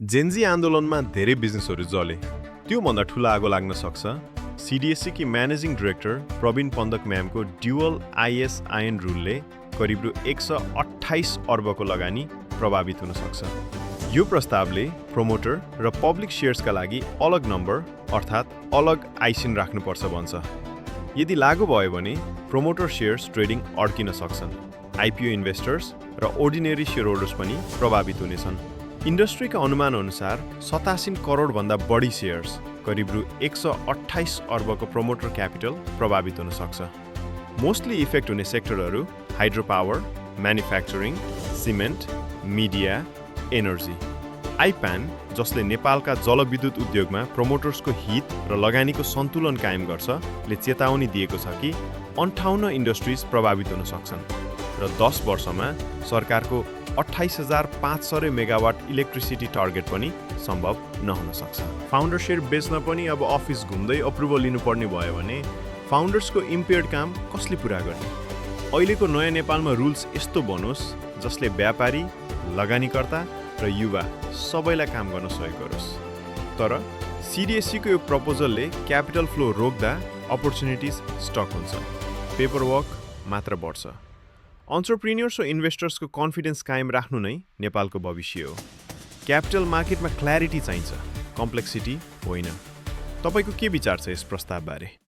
Gen Z आन्दोलनमा धेरै बिजनेसहरू जले। त्योभन्दा ठुलो आगो लाग्न सक्छ सिडिएससी की म्यानेजिङ डाइरेक्टर प्रवीण पन्धक म्यामको ड्युअल आइएसआइएन रुलले करिब रु 128 अर्बको लगानी प्रभावित हुन सक्छ। यो प्रस्तावले प्रोमोटर र पब्लिक सेयर्सका लागि अलग नम्बर अर्थात् अलग आइसिन राख्नुपर्छ भन्छ। यदि लागू भयो भने प्रोमोटर सेयर्स ट्रेडिङ अड्किन सक्छन्। आइपिओ इन्भेस्टर्स र अर्डिनेरी सेयर होल्डर्स पनि प्रभावित हुनेछन्। इन्डस्ट्रीका अनुमान अनुसार 87 करोडभन्दा बढी सेयर्स करिब रु 128 अर्बको प्रोमोटर क्यापिटल प्रभावित हुन सक्छ। मोस्टली इफेक्ट हुने सेक्टरहरू hydro power, manufacturing, cement, media, energy. IPPAN जसले नेपालका जलविद्युत उद्योगमा प्रोमोटर्सको हित र लगानीको सन्तुलन कायम गर्छ ले चेतावनी दिएको छ कि 58 इन्डस्ट्रिज प्रभावित हुन सक्छन् र 10 वर्षमा सरकारको 28,500 मेगावाट इलेक्ट्रिसिटी टार्गेट पनि सम्भव नहुन सक्छ। फाउन्डर सेयर बेच्न पनि अब अफिस घुम्दै अप्रुभल लिनुपर्ने भयो भने फाउन्डर्सको इम्पेयर्ड काम कसले पुरा गर्ने? अहिलेको नयाँ नेपालमा रुल्स यस्तो बनोस् जसले व्यापारी, लगानीकर्ता र युवा सबैलाई काम गर्न सहयोग गरोस्। तर सिडिएससीको यो प्रपोजलले क्यापिटल फ्लो रोक्दा अपर्च्युनिटिज स्टक हुन्छ, पेपरवर्क मात्र बढ्छ। एन्टरप्रेन्योर्स र इन्भेस्टर्सको कन्फिडेन्स कायम राख्नु नै नेपालको भविष्य हो। क्यापिटल मार्केटमा क्ल्यारिटी चाहिन्छ, कम्प्लेक्सिटी होइन। तपाईको के विचार छ यस प्रस्तावबारे?